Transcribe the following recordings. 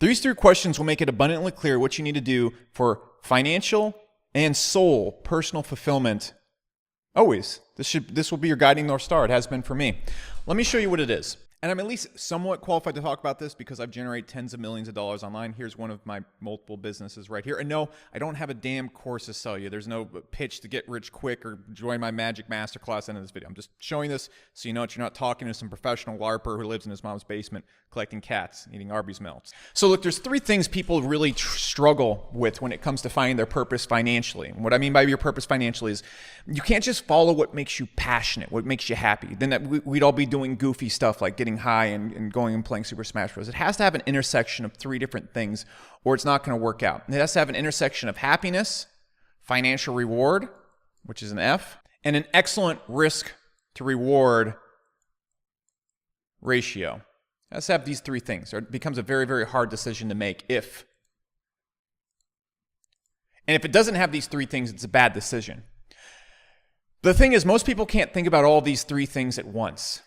These three questions will make it abundantly clear what you need to do for financial and soul personal fulfillment. Always. This will be your guiding North Star. It has been for me. Let me show you what it is. And I'm at least somewhat qualified to talk about this because I've generated tens of millions of dollars online. Here's one of my multiple businesses right here. And no, I don't have a damn course to sell you. There's no pitch to get rich quick or join my magic masterclass in this video. I'm just showing this so you know you're not talking to some professional LARPer who lives in his mom's basement collecting cats, eating Arby's melts. So look, there's three things people really struggle with when it comes to finding their purpose financially. And what I mean by your purpose financially is you can't just follow what makes you passionate, what makes you happy. Then we'd all be doing goofy stuff like getting high and going and playing Super Smash Bros. It has to have an intersection of three different things or it's not going to work out. It has to have an intersection of happiness, financial reward, which is an F, and an excellent risk to reward ratio. It has to have these three things or it becomes a very, very hard decision to make And if it doesn't have these three things, it's a bad decision. The thing is, most people can't think about all these three things at once.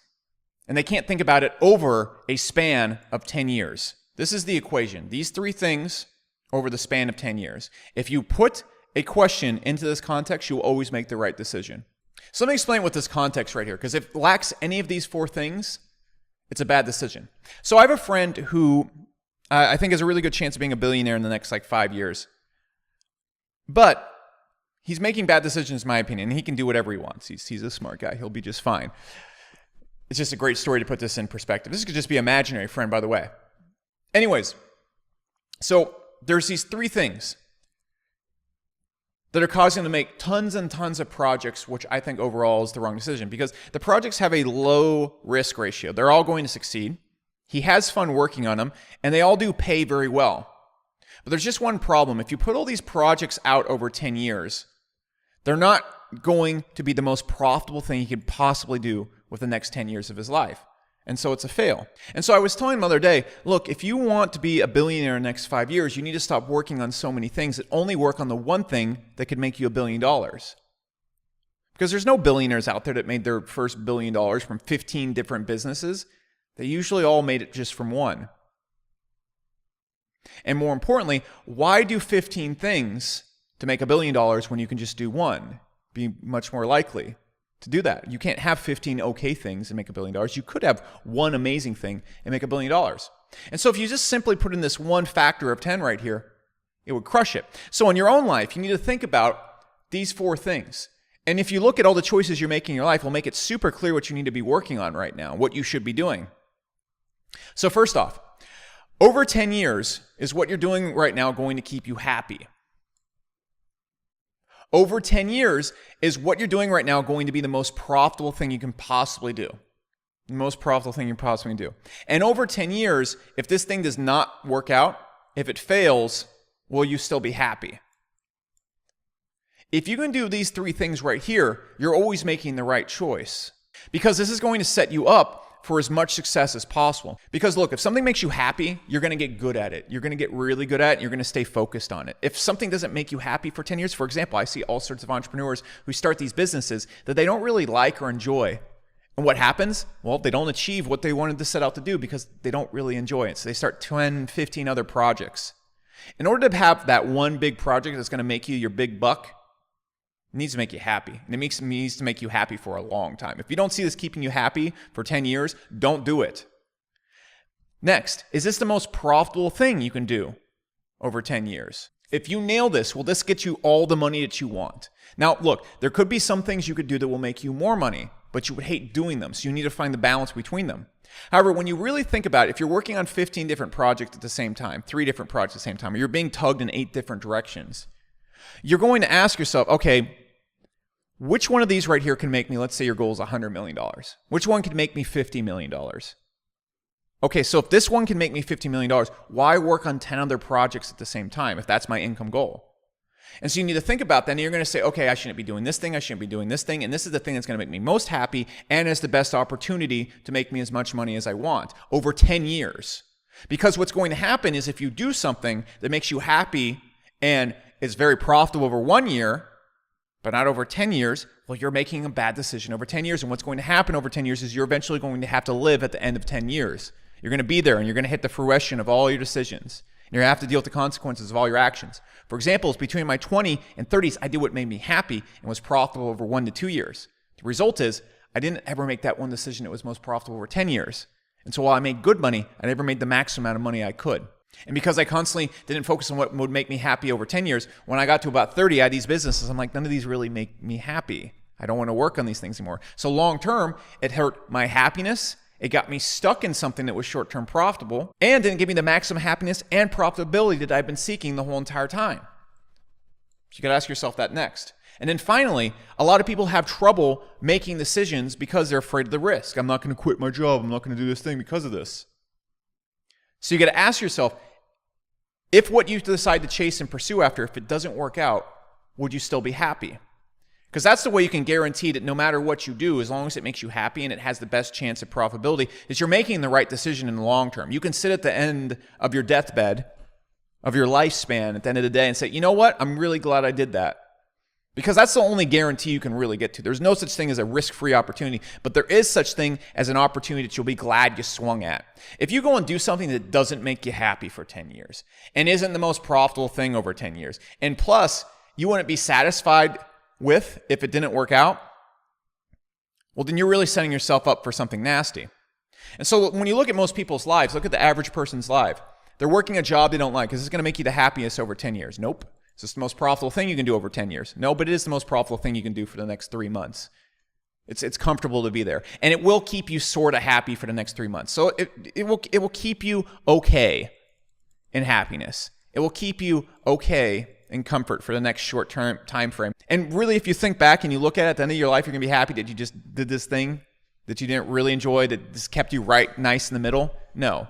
And they can't think about it over a span of 10 years. This is the equation. These three things over the span of 10 years. If you put a question into this context, you will always make the right decision. So let me explain what this context right here, because if it lacks any of these four things, it's a bad decision. So I have a friend who I think has a really good chance of being a billionaire in the next 5 years. But he's making bad decisions, in my opinion, and he can do whatever he wants. He's a smart guy. He'll be just fine. It's just a great story to put this in perspective. This could just be imaginary, friend, by the way. Anyways, so there's these three things that are causing him to make tons and tons of projects, which I think overall is the wrong decision because the projects have a low risk ratio. They're all going to succeed. He has fun working on them, and they all do pay very well. But there's just one problem. If you put all these projects out over 10 years, they're not going to be the most profitable thing he could possibly do with the next 10 years of his life. And so it's a fail. And so I was telling him the other day, look, if you want to be a billionaire in the next 5 years, you need to stop working on so many things that only work on the one thing that could make you $1 billion. Because there's no billionaires out there that made their first $1 billion from 15 different businesses. They usually all made it just from one. And more importantly, why do 15 things to make $1 billion when you can just do one? Be much more likely to do that. You can't have 15 okay things and make $1 billion. You could have one amazing thing and make $1 billion. And so if you just simply put in this one factor of 10 right here, it would crush it. So in your own life, you need to think about these four things. And if you look at all the choices you're making in your life, it'll make it super clear what you need to be working on right now, what you should be doing. So first off, over 10 years is what you're doing right now going to keep you happy. Over 10 years is what you're doing right now going to be the most profitable thing you can possibly do. The most profitable thing you can possibly do. And over 10 years, if this thing does not work out, if it fails, will you still be happy? If you can do these three things right here, you're always making the right choice. Because this is going to set you up for as much success as possible. Because look, if something makes you happy, you're going to get good at it. You're going to get really good at it. And you're going to stay focused on it. If something doesn't make you happy for 10 years, for example, I see all sorts of entrepreneurs who start these businesses that they don't really like or enjoy. And what happens? Well, they don't achieve what they wanted to set out to do because they don't really enjoy it. So they start 10, 15 other projects. In order to have that one big project that's going to make you your big buck, it needs to make you happy. And it needs to make you happy for a long time. If you don't see this keeping you happy for 10 years, don't do it. Next, is this the most profitable thing you can do over 10 years? If you nail this, will this get you all the money that you want? Now, look, there could be some things you could do that will make you more money, but you would hate doing them. So you need to find the balance between them. However, when you really think about it, if you're working on 15 different projects at the same time, 3 different projects at the same time, or you're being tugged in 8 different directions, you're going to ask yourself, okay, which one of these right here can make me, let's say your goal is $100 million. Which one can make me $50 million? Okay, so if this one can make me $50 million, why work on 10 other projects at the same time if that's my income goal? And so you need to think about that, and you're going to say, okay, I shouldn't be doing this thing, I shouldn't be doing this thing, and this is the thing that's going to make me most happy and has the best opportunity to make me as much money as I want over 10 years. Because what's going to happen is if you do something that makes you happy and is very profitable over 1 year, but not over 10 years, well, you're making a bad decision over 10 years. And what's going to happen over 10 years is you're eventually going to have to live at the end of 10 years. You're going to be there and you're going to hit the fruition of all your decisions. You're going to have to deal with the consequences of all your actions. For example, between my 20s and 30s, I did what made me happy and was profitable over 1 to 2 years. The result is I didn't ever make that one decision that was most profitable over 10 years. And so while I made good money, I never made the maximum amount of money I could. And because I constantly didn't focus on what would make me happy over 10 years, when I got to about 30, I had these businesses. I'm like, none of these really make me happy. I don't want to work on these things anymore. So long term, it hurt my happiness. It got me stuck in something that was short-term profitable and didn't give me the maximum happiness and profitability that I've been seeking the whole entire time. So you got to ask yourself that next. And then finally, a lot of people have trouble making decisions because they're afraid of the risk. I'm not going to quit my job. I'm not going to do this thing because of this. So you got to ask yourself, if what you decide to chase and pursue after, if it doesn't work out, would you still be happy? Because that's the way you can guarantee that no matter what you do, as long as it makes you happy and it has the best chance of profitability, is you're making the right decision in the long term. You can sit at the end of your deathbed, of your lifespan at the end of the day and say, you know what? I'm really glad I did that. Because that's the only guarantee you can really get to. There's no such thing as a risk-free opportunity, but there is such thing as an opportunity that you'll be glad you swung at. If you go and do something that doesn't make you happy for 10 years and isn't the most profitable thing over 10 years, and plus you wouldn't be satisfied with if it didn't work out, well, then you're really setting yourself up for something nasty. And so when you look at most people's lives, look at the average person's life. They're working a job they don't like. Is this going to make you the happiest over 10 years? Nope. Is this the most profitable thing you can do over 10 years? No, but it is the most profitable thing you can do for the next 3 months. It's comfortable to be there. And it will keep you sort of happy for the next 3 months. So it will keep you okay in happiness. It will keep you okay in comfort for the next short-term time frame. And really, if you think back and you look at it at the end of your life, you're going to be happy that you just did this thing that you didn't really enjoy, that just kept you right nice in the middle? No.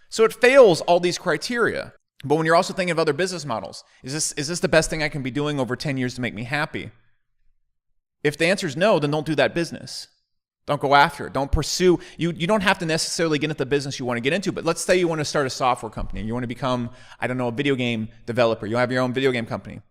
So it fails all these criteria. But when you're also thinking of other business models, is this the best thing I can be doing over 10 years to make me happy? If the answer is no, then don't do that business. Don't go after it. Don't pursue. You don't have to necessarily get into the business you want to get into, but let's say you want to start a software company. You want to become, I don't know, a video game developer. You have your own video game company.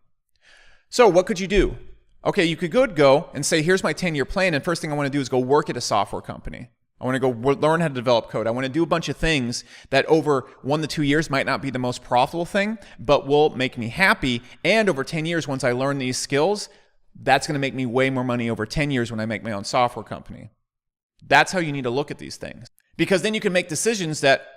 So what could you do? Okay, you could go and say, here's my 10-year plan, and first thing I want to do is go work at a software company. I want to go learn how to develop code. I want to do a bunch of things that over 1 to 2 years might not be the most profitable thing, but will make me happy. And over 10 years, once I learn these skills, that's going to make me way more money over 10 years when I make my own software company. That's how you need to look at these things. Because then you can make decisions that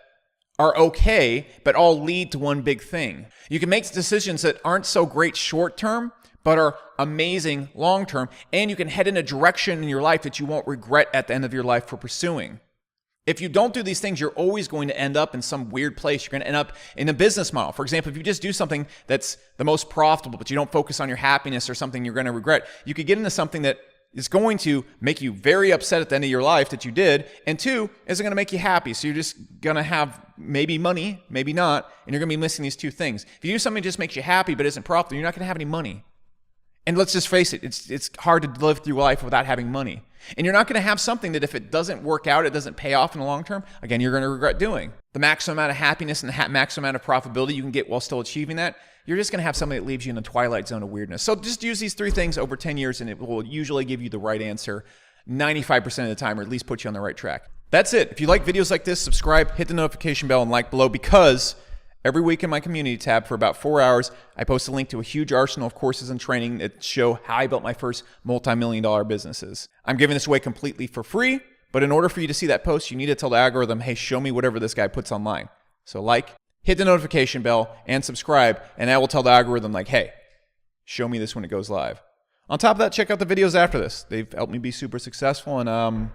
are okay, but all lead to one big thing. You can make decisions that aren't so great short term, but are amazing long term, and you can head in a direction in your life that you won't regret at the end of your life for pursuing. If you don't do these things, you're always going to end up in some weird place. You're going to end up in a business model. For example, if you just do something that's the most profitable, but you don't focus on your happiness or something you're going to regret, you could get into something that is going to make you very upset at the end of your life that you did, and two, isn't going to make you happy. So you're just going to have maybe money, maybe not, and you're going to be missing these two things. If you do something that just makes you happy but isn't profitable, you're not going to have any money. And let's just face it, it's hard to live through life without having money. And you're not going to have something that if it doesn't work out, it doesn't pay off in the long term, again, you're going to regret doing. The maximum amount of happiness and the maximum amount of profitability you can get while still achieving that, you're just going to have something that leaves you in the twilight zone of weirdness. So just use these 3 things over 10 years and it will usually give you the right answer 95% of the time, or at least put you on the right track. That's it. If you like videos like this, subscribe, hit the notification bell, and like below, because every week in my community tab for about 4 hours, I post a link to a huge arsenal of courses and training that show how I built my first multi-million-dollar businesses. I'm giving this away completely for free, but in order for you to see that post, you need to tell the algorithm, hey, show me whatever this guy puts online. So like, hit the notification bell, and subscribe, and that will tell the algorithm, like, hey, show me this when it goes live. On top of that, check out the videos after this. They've helped me be super successful, and